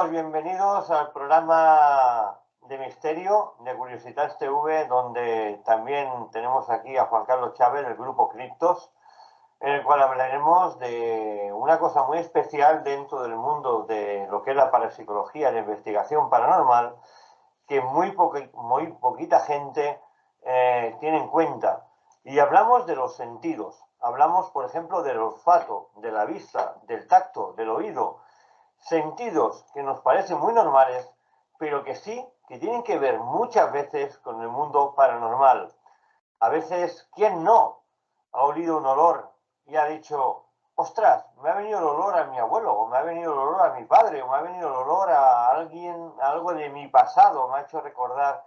todos, bienvenidos al programa de Misterio de Curiositas TV, donde también tenemos aquí a Juan Carlos Chávez del grupo Criptos, en el cual hablaremos de una cosa muy especial dentro del mundo de lo que es la parapsicología, la investigación paranormal, que muy poquita gente tiene en cuenta. Y hablamos de los sentidos. Hablamos, por ejemplo, del olfato, de la vista, del tacto, del oído. Sentidos que nos parecen muy normales, pero que sí, que tienen que ver muchas veces con el mundo paranormal. A veces, ¿quién no ha olido un olor y ha dicho, ostras, me ha venido el olor a mi abuelo, o me ha venido el olor a mi padre, o me ha venido el olor a alguien, a algo de mi pasado, me ha hecho recordar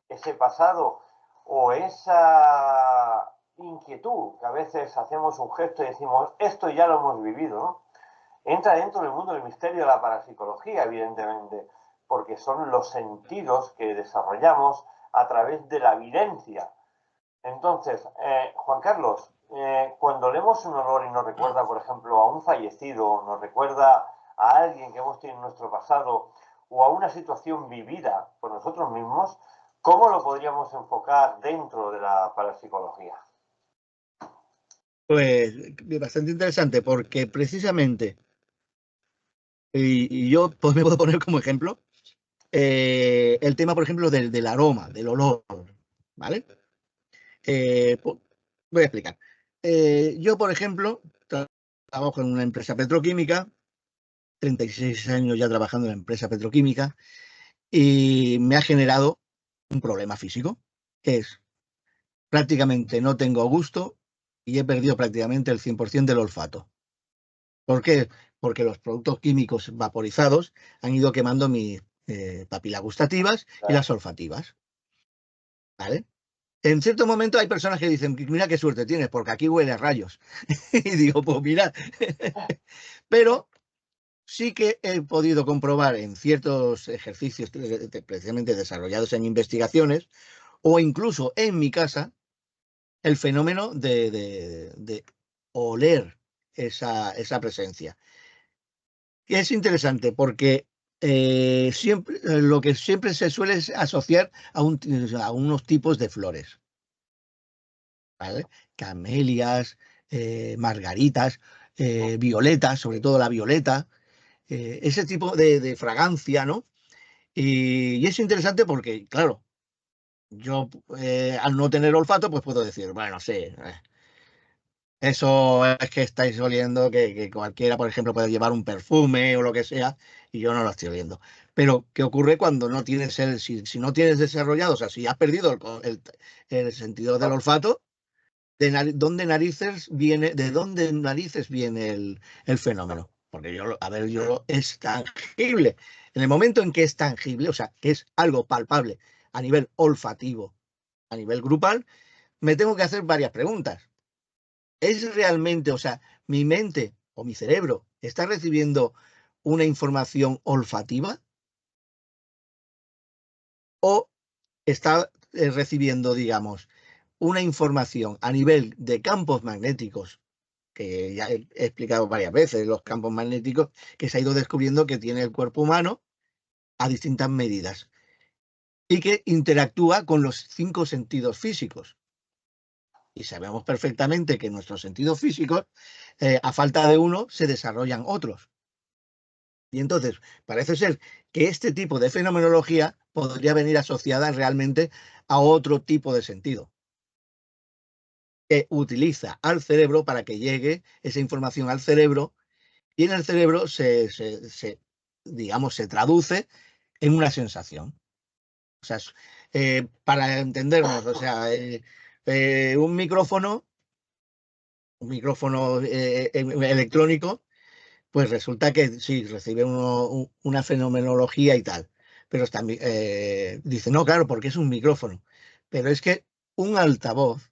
ese pasado, o esa inquietud, que a veces hacemos un gesto y decimos, esto ya lo hemos vivido, ¿no? Entra dentro del mundo del misterio de la parapsicología, evidentemente, porque son los sentidos que desarrollamos a través de la evidencia. Entonces, Juan Carlos, cuando leemos un olor y nos recuerda, por ejemplo, a un fallecido, nos recuerda a alguien que hemos tenido en nuestro pasado o a una situación vivida por nosotros mismos, ¿cómo lo podríamos enfocar dentro de la parapsicología? Pues bastante interesante, porque precisamente, y yo pues me puedo poner como ejemplo, el tema, por ejemplo, del aroma, del olor, ¿vale? Voy a explicar. Yo, por ejemplo, trabajo en una empresa petroquímica, 36 años ya trabajando en la empresa petroquímica, y me ha generado un problema físico, que es prácticamente no tengo gusto y he perdido prácticamente el 100% del olfato. ¿Por qué? Porque los productos químicos vaporizados han ido quemando mis papilas gustativas y las olfativas, ¿vale? En cierto momento hay personas que dicen, mira qué suerte tienes, porque aquí huele a rayos. Y digo, pues mira. Pero sí que he podido comprobar en ciertos ejercicios precisamente desarrollados en investigaciones o incluso en mi casa el fenómeno de oler esa presencia. Y es interesante porque siempre, lo que siempre se suele asociar a unos tipos de flores, ¿vale? Camelias, margaritas, violetas, sobre todo la violeta, ese tipo de fragancia, ¿no? Y es interesante porque, claro, yo al no tener olfato, pues puedo decir, bueno, sí, eso es que estáis oliendo, que cualquiera, por ejemplo, puede llevar un perfume o lo que sea, y yo no lo estoy oliendo. Pero, ¿qué ocurre cuando no tienes si no tienes desarrollado, o sea, si has perdido el sentido del olfato, ¿de dónde narices viene el fenómeno? Porque es tangible. En el momento en que es tangible, o sea, que es algo palpable a nivel olfativo, a nivel grupal, me tengo que hacer varias preguntas. ¿Es realmente, o sea, mi mente o mi cerebro está recibiendo una información olfativa o está recibiendo, digamos, una información a nivel de campos magnéticos, que ya he explicado varias veces, los campos magnéticos que se ha ido descubriendo que tiene el cuerpo humano a distintas medidas y que interactúa con los 5 sentidos físicos? Y sabemos perfectamente que nuestros sentidos físicos, a falta de uno, se desarrollan otros. Y entonces, parece ser que este tipo de fenomenología podría venir asociada realmente a otro tipo de sentido, que utiliza al cerebro para que llegue esa información al cerebro, y en el cerebro digamos, se traduce en una sensación. O sea, para entendernos, o sea, un micrófono electrónico, pues resulta que sí, recibe una fenomenología y tal, pero también dice, no, claro, porque es un micrófono. Pero es que un altavoz,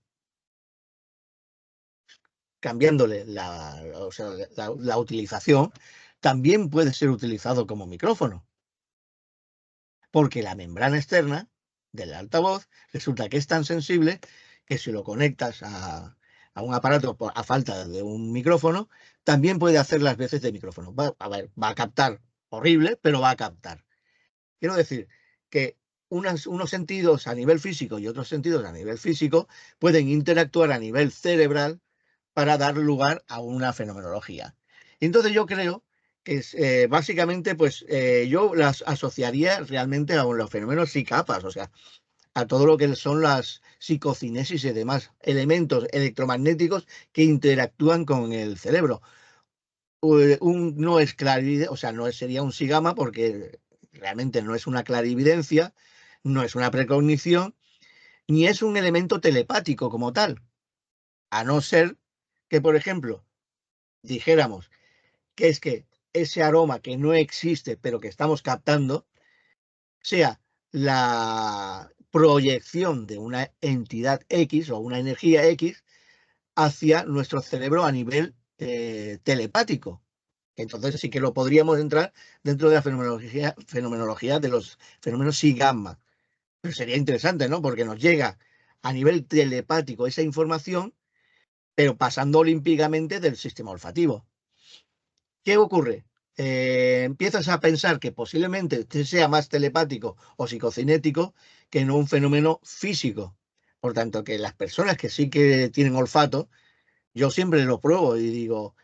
cambiándole o sea, la utilización, también puede ser utilizado como micrófono, porque la membrana externa del altavoz resulta que es tan sensible que si lo conectas a un aparato a falta de un micrófono, también puede hacer las veces de micrófono. Va a captar horrible, pero va a captar. Quiero decir que unos sentidos a nivel físico y otros sentidos a nivel físico pueden interactuar a nivel cerebral para dar lugar a una fenomenología. Y entonces yo creo que básicamente pues yo las asociaría realmente a los fenómenos psicapas, o sea, a todo lo que son las psicocinesis y demás elementos electromagnéticos que interactúan con el cerebro. No es clarividencia, o sea, no sería un sigama porque realmente no es una clarividencia, no es una precognición, ni es un elemento telepático como tal, a no ser que, por ejemplo, dijéramos que es que ese aroma que no existe pero que estamos captando sea la proyección de una entidad X o una energía X hacia nuestro cerebro a nivel telepático. Entonces sí que lo podríamos entrar dentro de la fenomenología de los fenómenos psi gamma. Pero sería interesante, ¿no? Porque nos llega a nivel telepático esa información, pero pasando olímpicamente del sistema olfativo. ¿Qué ocurre? Empiezas a pensar que posiblemente sea más telepático o psicocinético que no un fenómeno físico. Por tanto, que las personas que sí que tienen olfato, yo siempre lo pruebo y digo,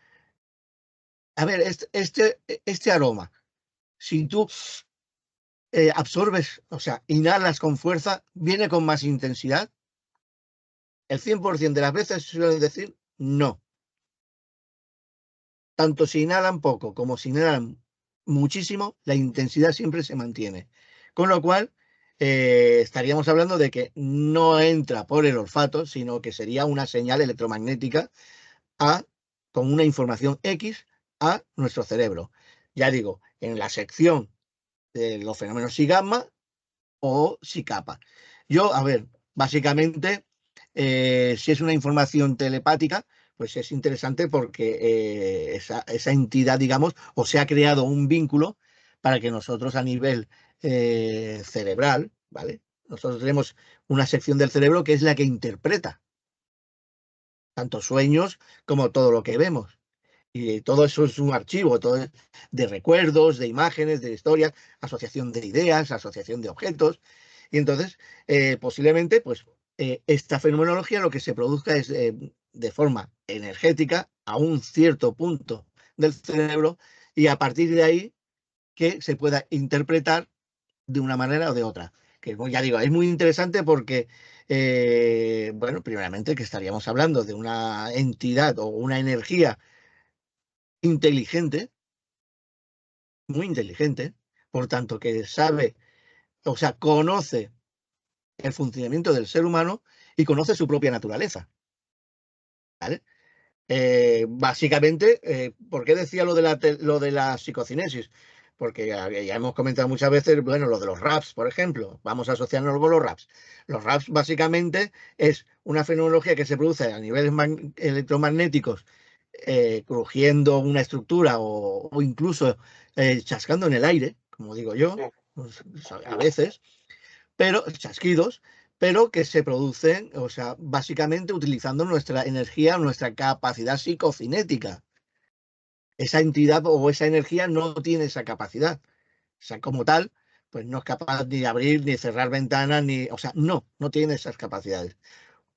a ver, este aroma, si tú absorbes, o sea, inhalas con fuerza, viene con más intensidad. El 100% de las veces suelen decir no. Tanto si inhalan poco como si inhalan muchísimo, la intensidad siempre se mantiene. Con lo cual, estaríamos hablando de que no entra por el olfato, sino que sería una señal electromagnética a, con una información X a nuestro cerebro. Ya digo, en la sección de los fenómenos psi gamma o psi kappa. Yo, a ver, básicamente, si es una información telepática, pues es interesante porque esa entidad, digamos, o se ha creado un vínculo para que nosotros a nivel cerebral, ¿vale? Nosotros tenemos una sección del cerebro que es la que interpreta tanto sueños como todo lo que vemos. Y todo eso es un archivo, todo es de recuerdos, de imágenes, de historias, asociación de ideas, asociación de objetos. Y entonces, posiblemente, pues, esta fenomenología lo que se produzca es de forma energética a un cierto punto del cerebro y a partir de ahí que se pueda interpretar de una manera o de otra. Que como ya digo, es muy interesante porque, bueno, primeramente que estaríamos hablando de una entidad o una energía inteligente, muy inteligente, por tanto que sabe, o sea, conoce el funcionamiento del ser humano y conoce su propia naturaleza. ¿Vale? Básicamente, ¿por qué decía lo de la psicocinesis? Porque ya hemos comentado muchas veces, bueno, lo de los raps, por ejemplo, vamos a asociarnos con los raps. Los raps básicamente es una fenomenología que se produce a niveles electromagnéticos, crujiendo una estructura o incluso chascando en el aire, como digo yo, Sí, pues, a veces, pero chasquidos, pero que se producen, o sea, básicamente utilizando nuestra energía, nuestra capacidad psicocinética. Esa entidad o esa energía no tiene esa capacidad. O sea, como tal, pues no es capaz ni de abrir, ni cerrar ventanas, ni, o sea, no tiene esas capacidades.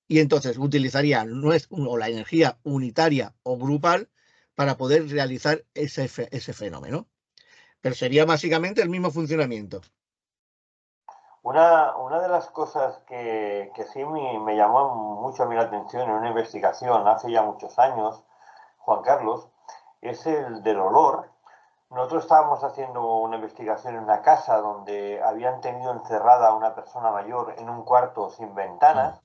Y entonces utilizaría o la energía unitaria o grupal para poder realizar ese fenómeno. Pero sería básicamente el mismo funcionamiento. una de las cosas que sí me llamó mucho a mí la atención en una investigación hace ya muchos años, Juan Carlos, es el del olor. Nosotros estábamos haciendo una investigación en una casa donde habían tenido encerrada a una persona mayor en un cuarto sin Mm, ventanas.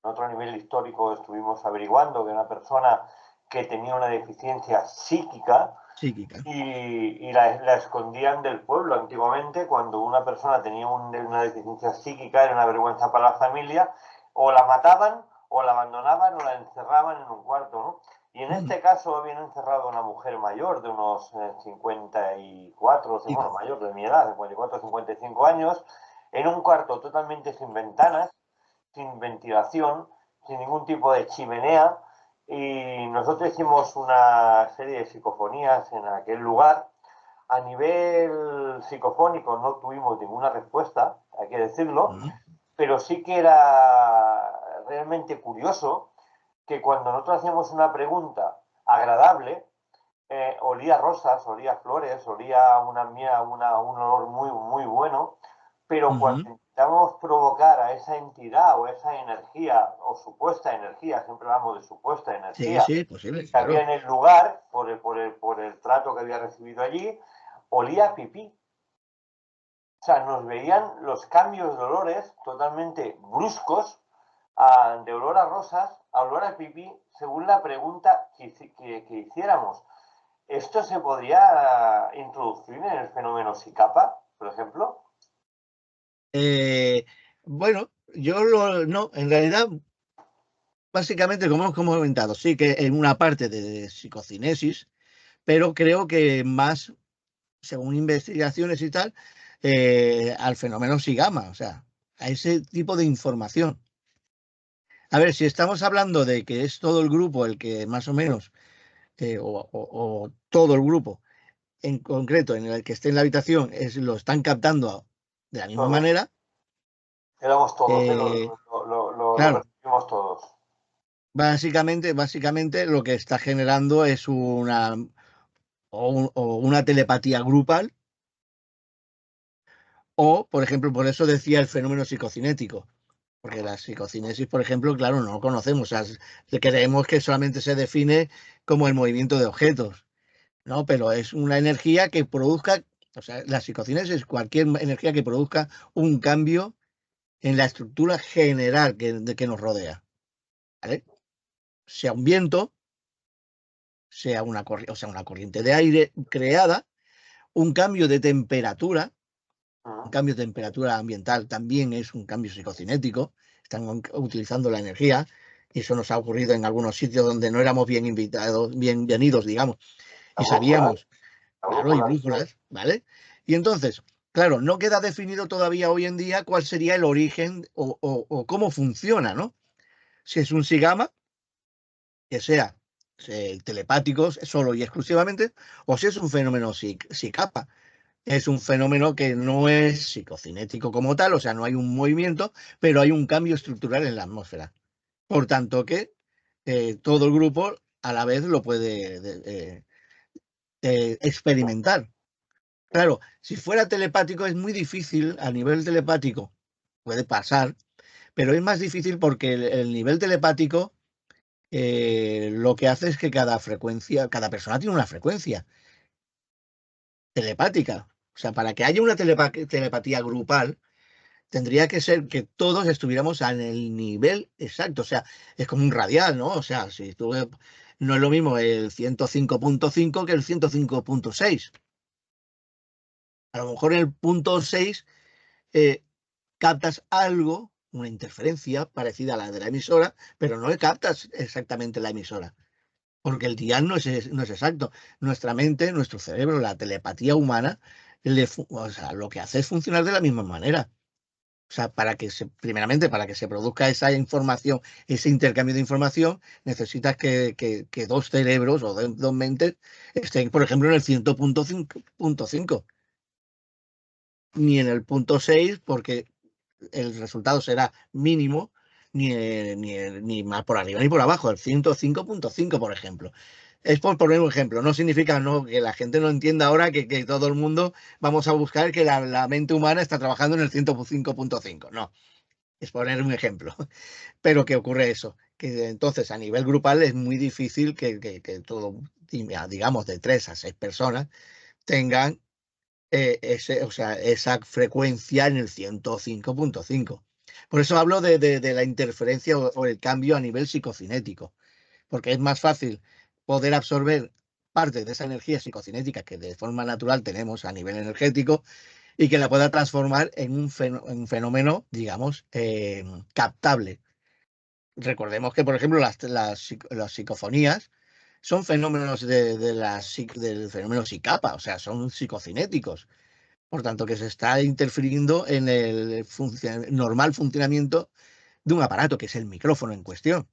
Nosotros a nivel histórico estuvimos averiguando que una persona que tenía una deficiencia psíquica psíquica. y la escondían del pueblo. Antiguamente, cuando una persona tenía una deficiencia psíquica, era una vergüenza para la familia, o la mataban, o la abandonaban, o la encerraban en un cuarto, ¿no? Y en Mm, este caso habían encerrado a una mujer mayor de unos 54, y bueno, mayor de mi edad, 54 o 55 años, en un cuarto totalmente sin ventanas, sin ventilación, sin ningún tipo de chimenea, y nosotros hicimos una serie de psicofonías en aquel lugar A nivel psicofónico no tuvimos ninguna respuesta, hay que decirlo, pero sí que era realmente curioso que cuando nosotros hacíamos una pregunta agradable, olía rosas, olía flores, olía un olor muy bueno, pero cuando intentamos provocar a esa entidad o esa energía, o supuesta energía, siempre hablamos de supuesta Sí, energía, sí, posible, que había claro. en el lugar, por el trato que había recibido allí, olía a pipí. O sea, nos veían los cambios de olores totalmente bruscos, de olor a rosas a olor a pipí, según la pregunta que hiciéramos. ¿Esto se podría introducir en el fenómeno SICAPA, por ejemplo? Bueno, no, en realidad, básicamente, como hemos comentado, sí que en una parte de psicocinesis, pero creo que más, según investigaciones y tal, al fenómeno SIGAMA, o sea, a ese tipo de información. A ver, si estamos hablando de que es todo el grupo el que más o menos, o todo el grupo en concreto en el que esté en la habitación, lo están captando de la misma Todos. manera, Éramos todos, ¿eh? eh, Lo claro, recibimos todos. básicamente lo que está generando es o una telepatía grupal, o, por ejemplo, por eso decía el fenómeno psicocinético, porque la psicocinesis, por ejemplo, claro, no lo conocemos, o sea, creemos que solamente se define como el movimiento de objetos, ¿no? Pero es una energía que produzca, o sea, la psicocinesis es cualquier energía que produzca un cambio en la estructura general que nos rodea, ¿vale? Sea un viento, o sea, una corriente de aire creada, un cambio de temperatura. Un Mm. cambio de temperatura ambiental también es un cambio psicocinético. Están utilizando la energía y eso nos ha ocurrido en algunos sitios donde no éramos bien invitados, bienvenidos, digamos, La y brújula, sabíamos, la claro, y brújula. brújulas, ¿vale? Y entonces, claro, no queda definido todavía hoy en día cuál sería el origen o cómo funciona, ¿no? Si es un sigama, que sea telepático solo y exclusivamente, o si es un fenómeno psicapa. Es un fenómeno que no es psicocinético como tal, o sea, no hay un movimiento, pero hay un cambio estructural en la atmósfera. Por tanto, que todo el grupo a la vez lo puede experimentar. Claro, si fuera telepático es muy difícil, a nivel telepático puede pasar, pero es más difícil porque el nivel telepático lo que hace es que cada persona tiene una frecuencia telepática. O sea, para que haya una telepatía grupal, tendría que ser que todos estuviéramos en el nivel exacto. O sea, es como un radial, ¿no? O sea, si tú, no es lo mismo el 105.5 que el 105.6. A lo mejor en el punto 6 eh, captas algo, una interferencia parecida a la de la emisora, pero no captas exactamente la emisora. Porque el dial no es exacto. Nuestra mente, nuestro cerebro, la telepatía humana, o sea, lo que hace es funcionar de la misma manera. O sea, primeramente, para que se produzca esa información, ese intercambio de información, necesitas que dos cerebros o dos mentes estén, por ejemplo, en el 100.5, ni en el punto 6, porque el resultado será mínimo, ni más por arriba ni por abajo, el 105.5, por ejemplo. Es por poner un ejemplo, no significa que la gente no entienda ahora que todo el mundo vamos a buscar que la mente humana está trabajando en el 105.5. No, es poner un ejemplo. Pero ¿qué ocurre eso? Que entonces a nivel grupal es muy difícil que todo, digamos, de 3 a 6 personas tengan o sea, esa frecuencia en el 105.5. Por eso hablo de la interferencia o el cambio a nivel psicocinético, porque es más fácil poder absorber parte de esa energía psicocinética que de forma natural tenemos a nivel energético y que la pueda transformar en un fenómeno, digamos, captable. Recordemos que, por ejemplo, las psicofonías son fenómenos del fenómeno psicapa, o sea, son psicocinéticos. Por tanto, que se está interfiriendo en el normal funcionamiento de un aparato, que es el micrófono en cuestión,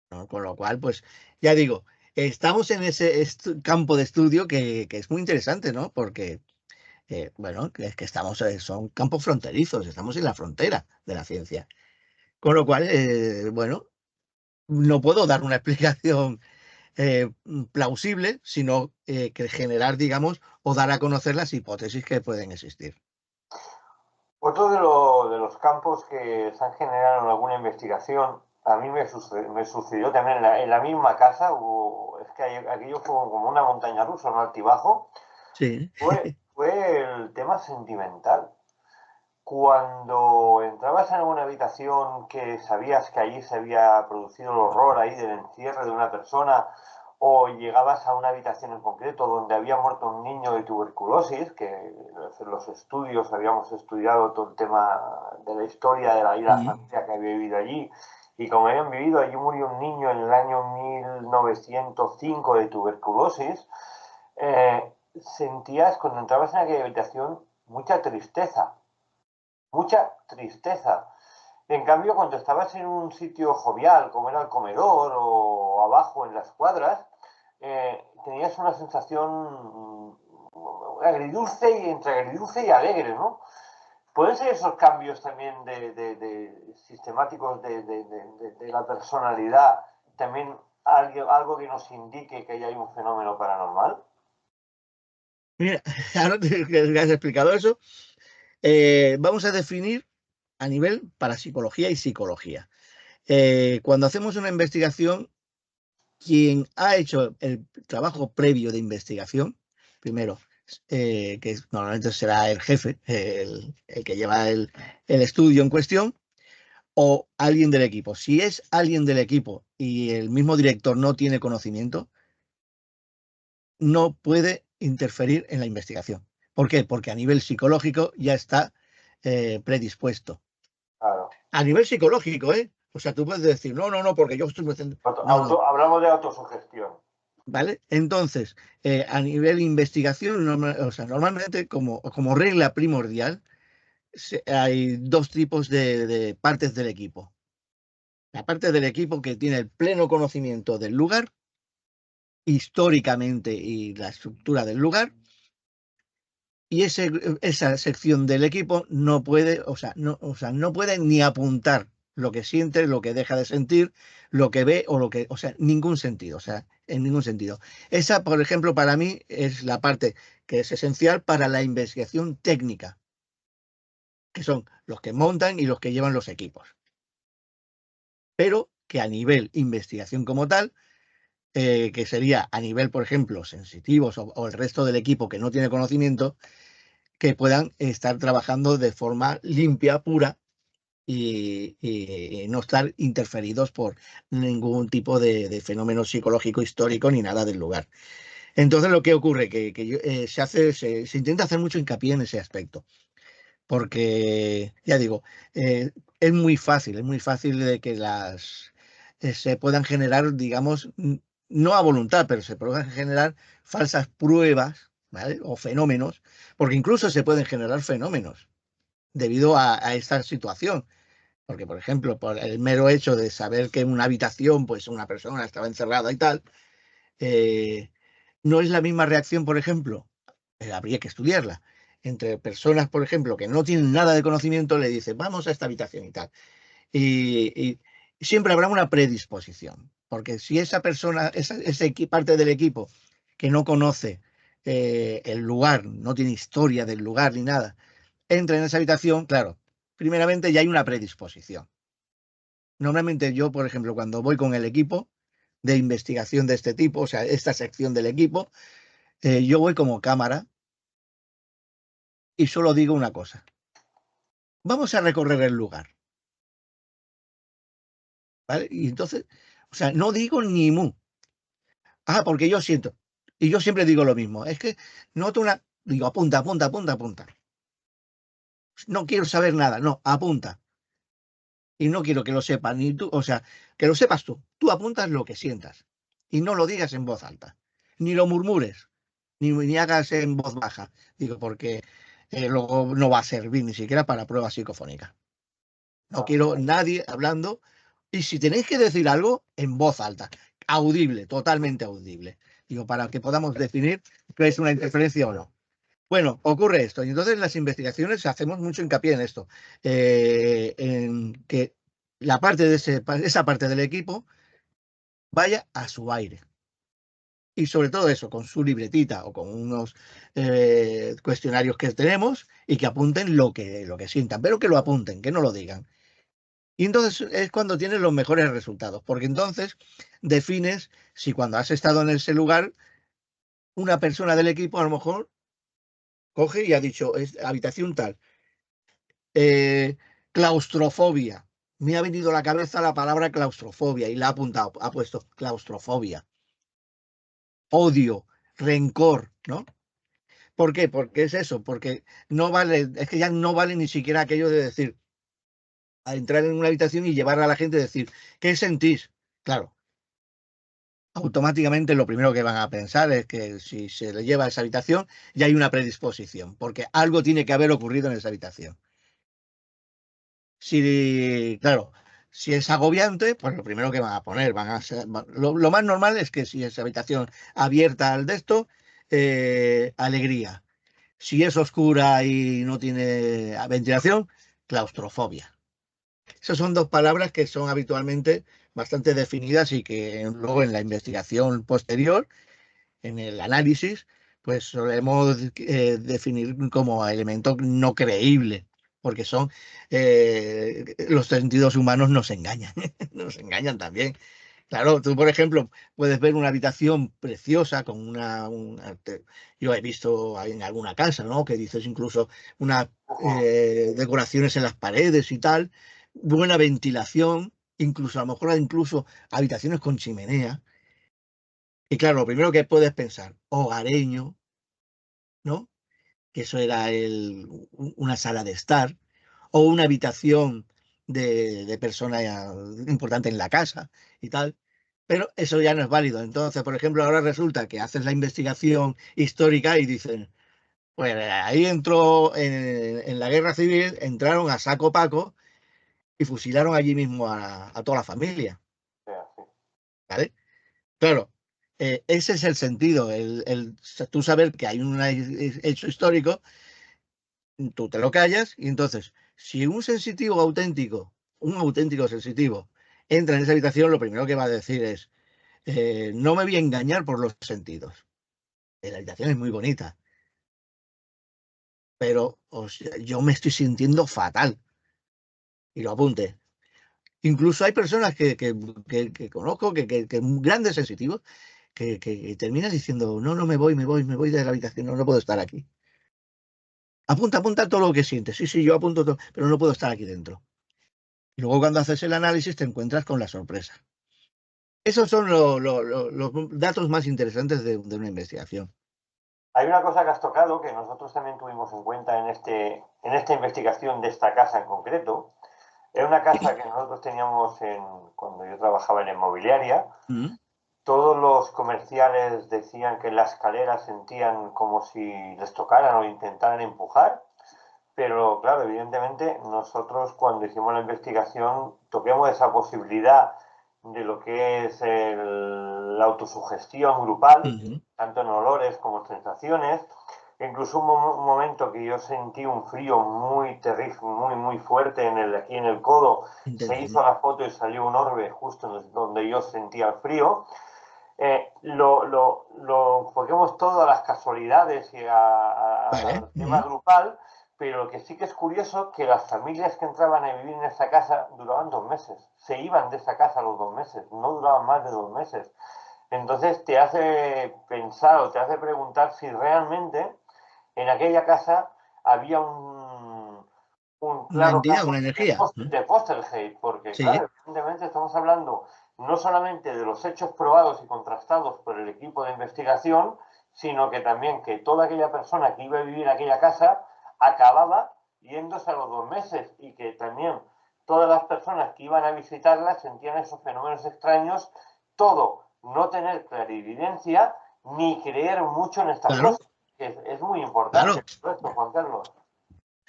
¿no? Con lo cual, pues, ya digo, estamos en ese campo de estudio que es muy interesante, ¿no? Porque, bueno, es que estamos, son campos fronterizos, estamos en la frontera de la ciencia. Con lo cual, bueno, no puedo dar una explicación plausible, sino que generar, digamos, o dar a conocer las hipótesis que pueden existir. Otro de los campos que se han generado en alguna investigación, a mí me sucedió también en la misma casa, es que aquello fue como una montaña rusa, un altibajo, Sí. fue el tema sentimental. Cuando entrabas en una habitación que sabías que allí se había producido el horror ahí del encierro de una persona, o llegabas a una habitación en concreto donde había muerto un niño de tuberculosis, que en los estudios habíamos estudiado todo el tema de la historia de la familia que había vivido allí, y como habían vivido, allí murió un niño en el año 1905 de tuberculosis, sentías cuando entrabas en aquella habitación mucha tristeza, mucha tristeza. En cambio, cuando estabas en un sitio jovial, como era el comedor o abajo en las cuadras, tenías una sensación agridulce y entre agridulce y alegre, ¿no? ¿Pueden ser esos cambios también de sistemáticos de la personalidad también algo que nos indique que hay un fenómeno paranormal? Mira, ahora que has explicado eso, vamos a definir a nivel parapsicología y psicología. Cuando hacemos una investigación, quien ha hecho el trabajo previo de investigación, primero, que normalmente será el jefe, el que lleva el estudio en cuestión, o alguien del equipo. Si es alguien del equipo y el mismo director no tiene conocimiento, no puede interferir en la investigación. ¿Por qué? Porque a nivel psicológico ya está predispuesto. Claro. A nivel psicológico, ¿eh? O sea, tú puedes decir, no, no, no, porque yo estoy... No, no. Hablamos de autosugestión. ¿Vale? Entonces, a nivel investigación, o sea, normalmente como regla primordial, hay dos tipos de partes del equipo. La parte del equipo que tiene el pleno conocimiento del lugar, históricamente y la estructura del lugar, y esa sección del equipo no puede, o sea, no puede ni apuntar lo que siente, lo que deja de sentir, lo que ve o lo que, o sea, ningún sentido, o sea, en ningún sentido. Esa, por ejemplo, para mí es la parte que es esencial para la investigación técnica, que son los que montan y los que llevan los equipos. Pero que a nivel investigación como tal, que sería a nivel, por ejemplo, sensitivos o el resto del equipo que no tiene conocimiento, que puedan estar trabajando de forma limpia, pura y no estar interferidos por ningún tipo de fenómeno psicológico, histórico ni nada del lugar. Entonces lo que ocurre que se intenta hacer mucho hincapié en ese aspecto, porque ya digo, es muy fácil de que se puedan generar, digamos, no a voluntad, pero se puedan generar falsas pruebas, ¿vale? O fenómenos, porque incluso se pueden generar fenómenos debido a esta situación. Porque, por ejemplo, por el mero hecho de saber que en una habitación, pues una persona estaba encerrada y tal, eh, no es la misma reacción, por ejemplo, habría que estudiarla, entre personas, por ejemplo, que no tienen nada de conocimiento, le dicen, vamos a esta habitación y tal. Y siempre habrá una predisposición, porque si esa persona, esa parte del equipo que no conoce el lugar, no tiene historia del lugar ni nada, entra en esa habitación, claro, primeramente ya hay una predisposición. Normalmente yo, por ejemplo, cuando voy con el equipo de investigación de este tipo, o sea, esta sección del equipo, yo voy como cámara y solo digo una cosa. Vamos a recorrer el lugar, ¿vale? Y entonces, o sea, no digo ni mu. Ah, porque yo siento. Y yo siempre digo lo mismo. Es que noto una... Digo, apunta, apunta, apunta, apunta. No quiero saber nada, no, apunta. Y no quiero que lo sepas ni tú, o sea, que lo sepas tú. Tú apuntas lo que sientas y no lo digas en voz alta, ni lo murmures, ni hagas en voz baja. Digo, porque luego no va a servir ni siquiera para prueba psicofónica. No Ah, quiero nadie hablando. Y si tenéis que decir algo, en voz alta. audible, totalmente audible. Digo, para que podamos definir qué es una interferencia o no. Bueno, ocurre esto. Y entonces en las investigaciones hacemos mucho hincapié en esto, en que la parte de esa parte del equipo vaya a su aire. Y sobre todo eso, con su libretita o con unos cuestionarios que tenemos y que apunten lo que sientan, pero que lo apunten, que no lo digan. Y entonces es cuando tienes los mejores resultados, porque entonces defines si cuando has estado en ese lugar, una persona del equipo a lo mejor coge y ha dicho, es habitación tal, eh, claustrofobia. Me ha venido a la cabeza la palabra claustrofobia y la ha apuntado, ha puesto claustrofobia, odio, rencor, ¿no? ¿Por qué? Porque es eso, porque no vale, es que ya no vale ni siquiera aquello de decir, a entrar en una habitación y llevar a la gente a decir, ¿qué sentís? Claro, automáticamente lo primero que van a pensar es que si se le lleva a esa habitación ya hay una predisposición, porque algo tiene que haber ocurrido en esa habitación. Si, claro, si es agobiante, pues lo primero que van a poner, lo más normal es que si es habitación abierta al de esto, alegría. Si es oscura y no tiene ventilación, claustrofobia. Esas son dos palabras que son habitualmente bastante definidas y que luego en la investigación posterior, en el análisis, pues solemos definir como elemento no creíble, porque son los sentidos humanos nos engañan, nos engañan también. Claro, tú, por ejemplo, puedes ver una habitación preciosa con yo he visto en alguna casa, ¿no? Que dices incluso unas decoraciones en las paredes y tal, buena ventilación, incluso a lo mejor incluso habitaciones con chimenea. Y claro, lo primero que puedes pensar, hogareño, ¿no? Que eso era una sala de estar, o una habitación de persona importante en la casa y tal. Pero eso ya no es válido. Entonces, por ejemplo, ahora resulta que haces la investigación histórica y dicen, pues ahí entró en la guerra civil, entraron a saco paco y fusilaron allí mismo a toda la familia. ¿Vale? Claro, ese es el sentido, tú saber que hay un hecho histórico, tú te lo callas y entonces, si un auténtico sensitivo, entra en esa habitación, lo primero que va a decir es, no me voy a engañar por los sentidos. La habitación es muy bonita, pero yo me estoy sintiendo fatal y lo apunte. Incluso hay personas que conozco, que grandes sensitivos, que terminan diciendo, no, no me voy de la habitación, no, no puedo estar aquí. Apunta, apunta todo lo que sientes. Sí, sí, yo apunto todo, pero no puedo estar aquí dentro. Y luego cuando haces el análisis te encuentras con la sorpresa. Esos son los datos más interesantes de una investigación. Hay una cosa que has tocado que nosotros también tuvimos en cuenta en esta investigación de esta casa en concreto. Era una casa que nosotros teníamos cuando yo trabajaba en la inmobiliaria. Mm. Todos los comerciales decían que en la escalera sentían como si les tocaran o intentaran empujar, pero claro, evidentemente nosotros cuando hicimos la investigación toquemos esa posibilidad de lo que es la autosugestión grupal, Ujú. tanto en olores como en sensaciones. Incluso un momento que yo sentí un frío muy terrible, muy fuerte aquí en el codo, se Intenso, hizo ¿no? la foto y salió un orbe justo donde yo sentía el frío. Lo enfoquemos todo a las casualidades y Vale. al tema grupal, pero lo que sí que es curioso que las familias que entraban a vivir en esa casa duraban 2 meses, se iban de esa casa a los 2 meses, no duraban más de 2 meses. Entonces te hace pensar o te hace preguntar si realmente en aquella casa había un Una claro entidad, caso una energía. de Poltergeist, porque Sí, claro, evidentemente estamos hablando no solamente de los hechos probados y contrastados por el equipo de investigación, sino que también que toda aquella persona que iba a vivir en aquella casa acababa yéndose a los 2 meses y que también todas las personas que iban a visitarla sentían esos fenómenos extraños, todo no tener clarividencia ni creer mucho en estas claro, cosas, que es muy importante claro. esto, Juan Carlos.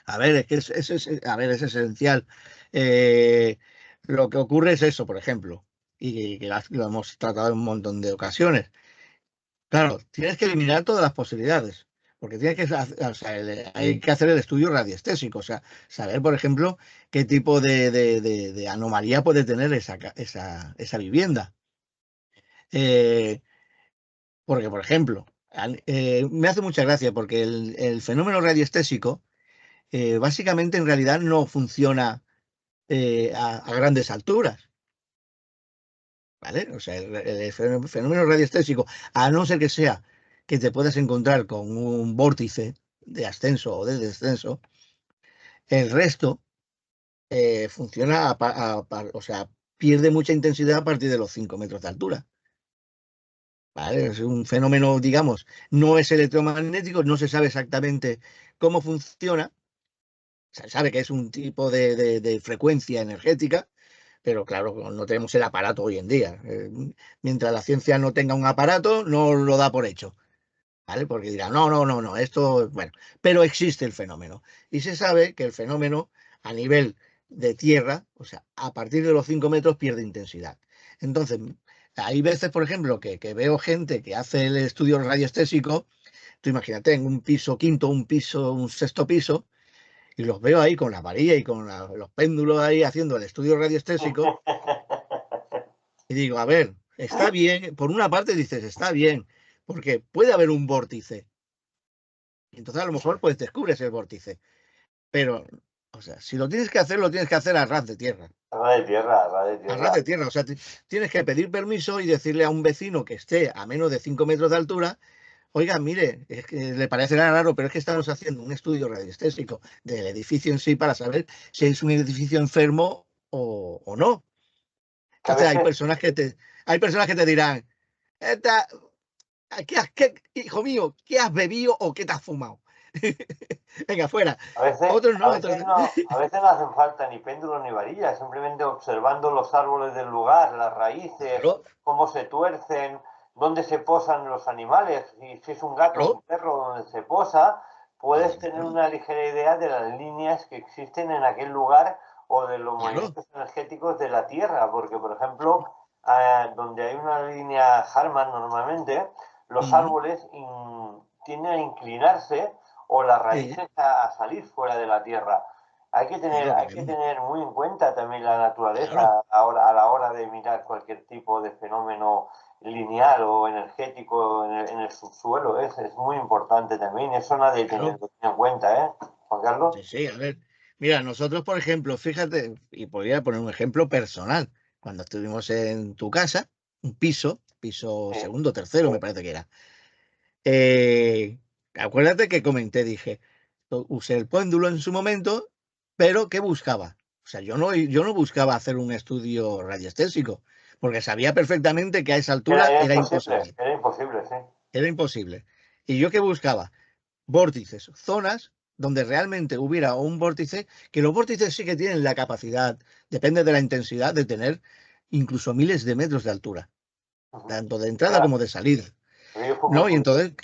A ver, es que a ver, es esencial. Eh, lo que ocurre es eso, por ejemplo. y que lo hemos tratado en un montón de ocasiones. Claro, tienes que eliminar todas las posibilidades, porque o sea, hay que hacer el estudio radiestésico, o sea, saber, por ejemplo, qué tipo de anomalía puede tener esa vivienda. Eh, Porque, por ejemplo, me hace mucha gracia porque el fenómeno radiestésico básicamente en realidad no funciona a grandes alturas, ¿vale? O sea, el fenómeno radiestésico, a no ser que sea que te puedas encontrar con un vórtice de ascenso o de descenso, el resto funciona, o sea, pierde mucha intensidad a partir de los 5 metros de altura. ¿Vale? Es un fenómeno, digamos, no es electromagnético, no se sabe exactamente cómo funciona, se sabe que es un tipo de frecuencia energética, pero claro, no tenemos el aparato hoy en día. Mientras la ciencia no tenga un aparato, no lo da por hecho, ¿vale? Porque dirá, no, no, no, no, esto, bueno, pero existe el fenómeno. Y se sabe que el fenómeno a nivel de tierra, o sea, a partir de los 5 metros pierde intensidad. Entonces, hay veces, por ejemplo, que veo gente que hace el estudio radiestésico, tú imagínate, en un piso quinto, un piso, un sexto piso, y los veo ahí con la varilla y con los péndulos ahí haciendo el estudio radiestésico, y digo, a ver, está bien, por una parte dices, está bien, porque puede haber un vórtice, y entonces a lo mejor pues descubres el vórtice, pero, o sea, si lo tienes que hacer, lo tienes que hacer a ras de tierra. Ras de tierra, ras de A ras tierra. de tierra, o sea, tienes que pedir permiso y decirle a un vecino que esté a menos de 5 metros de altura, oiga, mire, es que le parecerá raro, pero es que estamos haciendo un estudio radiestésico del edificio en sí para saber si es un edificio enfermo o no. Que a Entonces veces, hay personas que te dirán, "Esta- hijo mío, ¿qué has bebido o qué te has fumado? Venga, fuera. Otros no, otros. a veces no hacen falta ni péndulos ni varillas, simplemente observando los árboles del lugar, las raíces, Claro, cómo se tuercen, dónde se posan los animales, y si es un gato o un claro, perro donde se posa, puedes tener claro, una ligera idea de las líneas que existen en aquel lugar o de los claro. movimientos energéticos de la Tierra, porque por ejemplo, donde hay una línea Harman normalmente, los Mm, árboles tienden a inclinarse o las sí, raíces salir fuera de la tierra. claro, Hay porque que tener muy en cuenta también la claro, naturaleza a la hora de mirar cualquier tipo de fenómeno lineal o energético en el subsuelo. Es muy importante también. Eso nadie claro. lo tiene en cuenta, ¿eh, Juan Carlos? Sí, sí, a ver. Mira, nosotros, por ejemplo, fíjate, y podría poner un ejemplo personal. Cuando estuvimos en tu casa, un piso Sí, segundo, sí. tercero, me parece que era. Eh, Acuérdate que comenté, dije, usé el péndulo en su momento, pero ¿qué buscaba? O sea, yo no buscaba hacer un estudio radiestésico, porque sabía perfectamente que a esa altura Era era imposible, imposible, era imposible, sí. era imposible. ¿Y yo qué buscaba? Vórtices, zonas donde realmente hubiera un vórtice, que los vórtices sí que tienen la capacidad, depende de la intensidad, de tener incluso miles de metros de altura, Ujú. tanto de entrada Era, como de salida. aquello fue muy ¿No? Y curioso. entonces,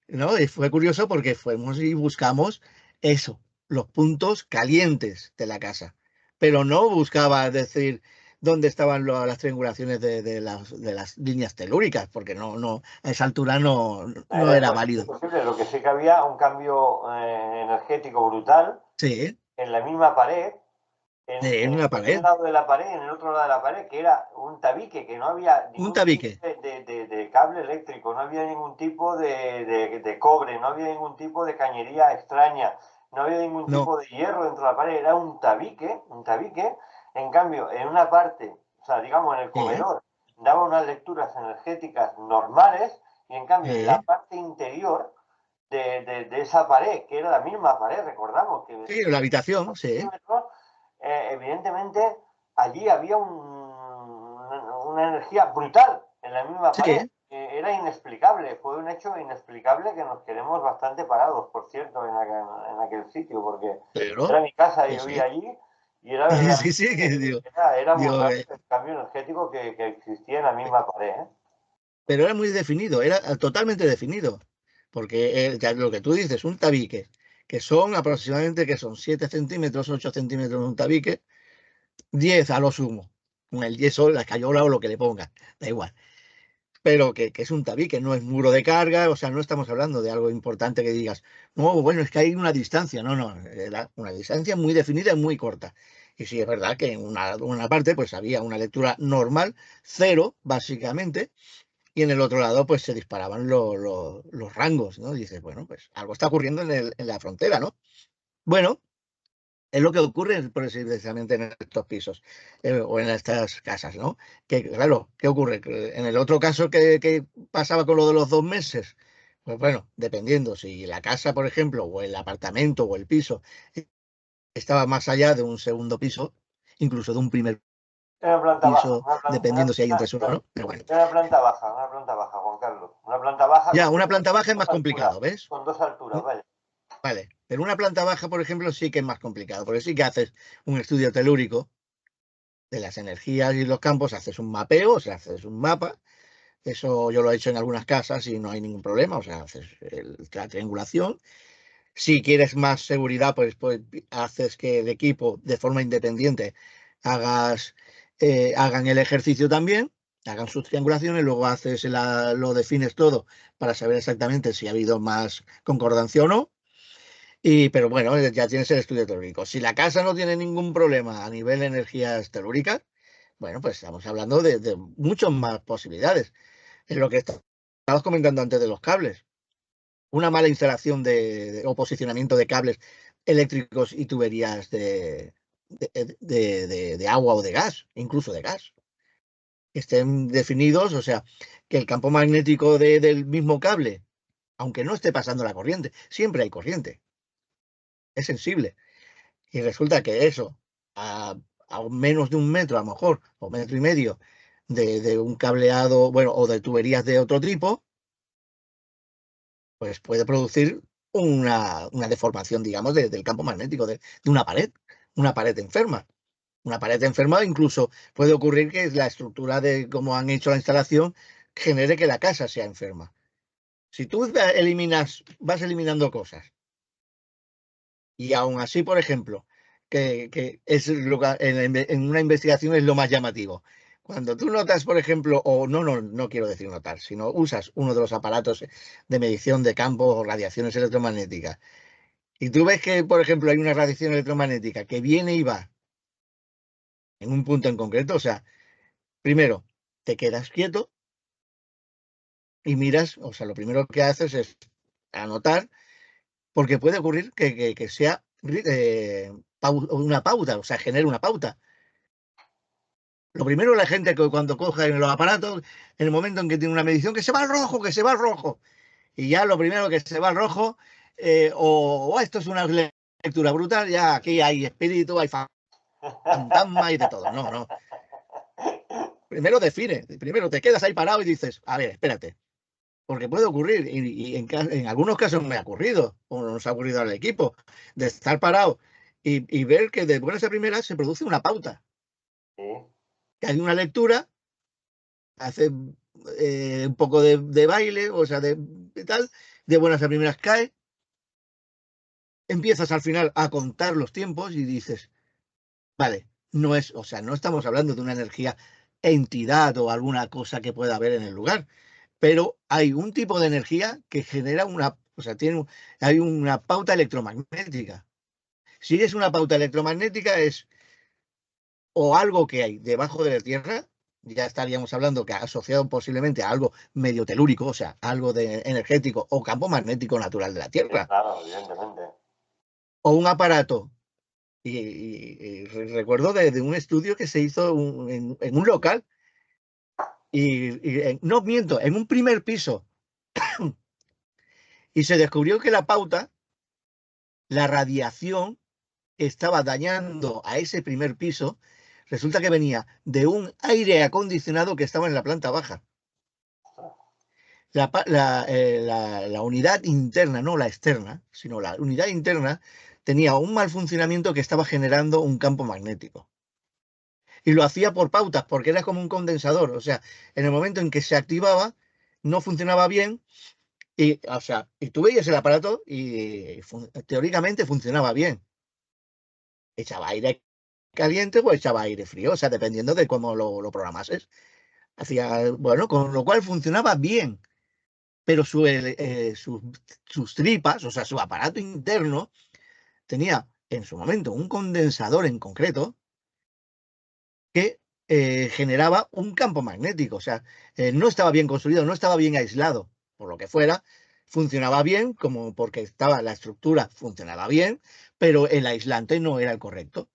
¿no? Y fue curioso porque fuimos y buscamos eso, los puntos calientes de la casa. Pero no buscaba decir dónde estaban las triangulaciones de las líneas telúricas, porque a esa altura no era Era válido. imposible. Lo que sí que había un cambio energético brutal Sí, en la misma pared, en una en un pared, lado de la pared y en el otro lado de la pared, que era un tabique, que no había un ningún tipo tabique. de cable eléctrico, no había ningún tipo de cobre, no había ningún tipo de cañería extraña, no había ningún No, tipo de hierro dentro de la pared, era un tabique. En cambio, en una parte, o sea, digamos en el sí, comedor, daba unas lecturas energéticas normales y en cambio en la sí, parte interior de esa pared, que era la misma pared, recordamos que sí, la habitación, sí, centímetros, evidentemente allí había una energía brutal en la misma pared. sí, Era inexplicable, fue un hecho inexplicable que nos quedemos bastante parados, por cierto, en aquel sitio, porque pero, era mi casa y sí, yo sí, vivía allí y era sí, sí, que verdaderamente, digo, era digo, brutal el cambio energético que existía en la misma pared. ¿Eh? pero era muy definido, era totalmente definido, porque ya lo que tú dices, un tabique, que son aproximadamente, que son 7 centímetros, 8 centímetros de un tabique, 10 a lo sumo, con el yeso, la escayola o lo que le ponga, da igual. Pero que es un tabique, no es muro de carga, o sea, no estamos hablando de algo importante que digas, no, bueno, es que hay una distancia, no, era una distancia muy definida y muy corta. Y sí, es verdad que en una parte pues había una lectura normal, cero, básicamente, y en el otro lado pues se disparaban los rangos, ¿no? Y dices, bueno, pues algo está ocurriendo en la frontera, ¿no? Bueno, es lo que ocurre precisamente en estos pisos o en estas casas, ¿no? Que claro, ¿qué ocurre? Que en el otro caso que pasaba con lo de los 2 meses, pues bueno, dependiendo si la casa, por ejemplo, o el apartamento o el piso estaba más allá de un segundo piso, incluso de un primer Era planta baja, piso, dependiendo si hay un tercero o no, pero bueno. era una planta baja, Juan Carlos. Una planta baja Ya, con una planta baja es dos más alturas, complicado, ¿ves? con dos alturas, vaya. Vale, pero una planta baja, por ejemplo, sí que es más complicado, porque sí que haces un estudio telúrico de las energías y los campos, haces un mapeo, o sea, haces un mapa. Eso yo lo he hecho en algunas casas y no hay ningún problema, o sea, haces la triangulación. Si quieres más seguridad, pues haces que el equipo de forma independiente hagan el ejercicio también, hagan sus triangulaciones, luego lo defines todo para saber exactamente si ha habido más concordancia o no. Pero bueno, ya tienes el estudio telúrico. Si la casa no tiene ningún problema a nivel de energías telúricas, bueno, pues estamos hablando de muchas más posibilidades. Es lo que estabas comentando antes de los cables. Una mala instalación o posicionamiento de cables eléctricos y tuberías de agua o de gas, incluso de gas, que estén definidos, o sea, que el campo magnético del mismo cable, aunque no esté pasando la corriente, siempre hay corriente, es sensible. Y resulta que eso, a, a menos de 1 metro a lo mejor, o 1,5 metros de un cableado, bueno, o de tuberías de otro tipo, pues puede producir una deformación, digamos, del campo magnético de una pared enferma. Una pared enferma incluso puede ocurrir que la estructura de cómo han hecho la instalación genere que la casa sea enferma. Si tú vas eliminando cosas y aún así, por ejemplo, que es en una investigación es lo más llamativo. Cuando tú notas, por ejemplo, o no quiero decir notar, sino usas uno de los aparatos de medición de campos o radiaciones electromagnéticas, y tú ves que, por ejemplo, hay una radiación electromagnética que viene y va en un punto en concreto, o sea, primero, te quedas quieto y miras, o sea, lo primero que haces es anotar, porque puede ocurrir que sea una pauta, o sea, genere una pauta. Lo primero, la gente que cuando coja en los aparatos, en el momento en que tiene una medición, que se va al rojo, que se va al rojo. Y ya lo primero que se va al rojo, esto es una lectura brutal, ya aquí hay espíritu, hay fantasma y de todo. No, no. Primero define, primero te quedas ahí parado y dices, a ver, espérate, porque puede ocurrir, y en algunos casos me ha ocurrido, o nos ha ocurrido al equipo, de estar parado y ver que de buenas a primeras se produce una pauta, Sí. que hay una lectura, hace un poco de baile, o sea, de tal, de buenas a primeras cae, empiezas al final a contar los tiempos y dices, vale, no es, o sea, no estamos hablando de una energía entidad o alguna cosa que pueda haber en el lugar, pero hay un tipo de energía que genera o sea, hay una pauta electromagnética. Si es una pauta electromagnética es o algo que hay debajo de la Tierra, ya estaríamos hablando que asociado posiblemente a algo medio telúrico, o sea, algo de energético o campo magnético natural de la Sí, Tierra, claro, evidentemente. o un aparato. Recuerdo de un estudio que se hizo en un local, no miento, en un primer piso, y se descubrió que la pauta, la radiación, estaba dañando a ese primer piso. Resulta que venía de un aire acondicionado que estaba en la planta baja. La unidad interna, no la externa, sino la unidad interna, tenía un mal funcionamiento que estaba generando un campo magnético. Y lo hacía por pautas, porque era como un condensador. O sea, en el momento en que se activaba, no funcionaba bien. O sea, y tú veías el aparato y teóricamente funcionaba bien. Echaba aire caliente o echaba aire frío, o sea, dependiendo de cómo lo programases. Hacía, bueno, con lo cual funcionaba bien, pero sus tripas, o sea, su aparato interno, tenía en su momento un condensador en concreto que generaba un campo magnético, o sea, no estaba bien construido, no estaba bien aislado, por lo que fuera, funcionaba bien, como porque estaba la estructura, funcionaba bien, pero el aislante no era el correcto.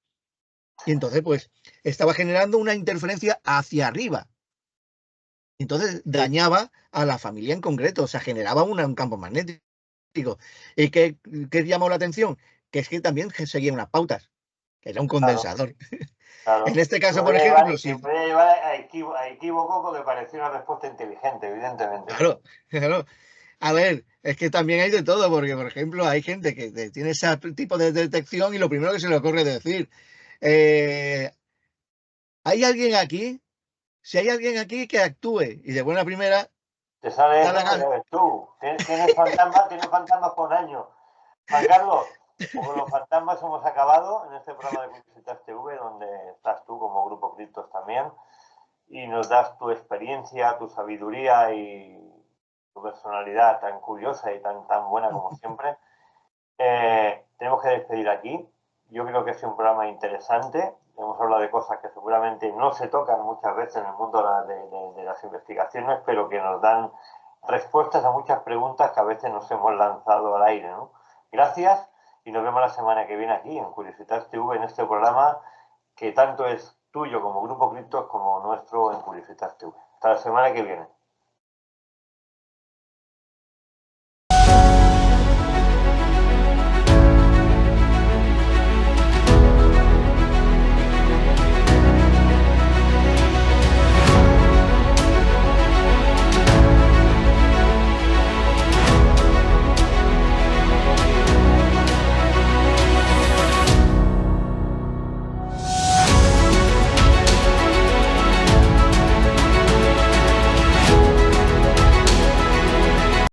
Y entonces, pues, estaba generando una interferencia hacia arriba. Entonces dañaba a la familia en concreto, o sea, generaba un campo magnético. ¿Y qué llamó la atención? Que es que también seguía unas pautas, que era un Claro, condensador. En claro. este caso, por ejemplo, Que si, puede llevar a equívoco porque parecía una respuesta inteligente, evidentemente. claro, claro, a ver, es que también hay de todo, porque, por ejemplo, hay gente que tiene ese tipo de detección y lo primero que se le ocurre decir, eh, ¿hay alguien aquí? Si hay alguien aquí que actúe, y de buena primera, Te sale da la eso, ya gana. ves tú. Tienes fantasmas por año. Juan Carlos, pues con los fantasmas hemos acabado en este programa de Publicitas TV, donde estás tú como Grupo Criptos también, y nos das tu experiencia, tu sabiduría y tu personalidad tan curiosa y tan buena como siempre. Tenemos que despedir aquí. Yo creo que es un programa interesante. Hemos hablado de cosas que seguramente no se tocan muchas veces en el mundo de las investigaciones, pero que nos dan respuestas a muchas preguntas que a veces nos hemos lanzado al aire, ¿no? Gracias y nos vemos la semana que viene aquí en Curiositas TV, en este programa que tanto es tuyo como Grupo Criptos como nuestro en Curiositas TV. Hasta la semana que viene.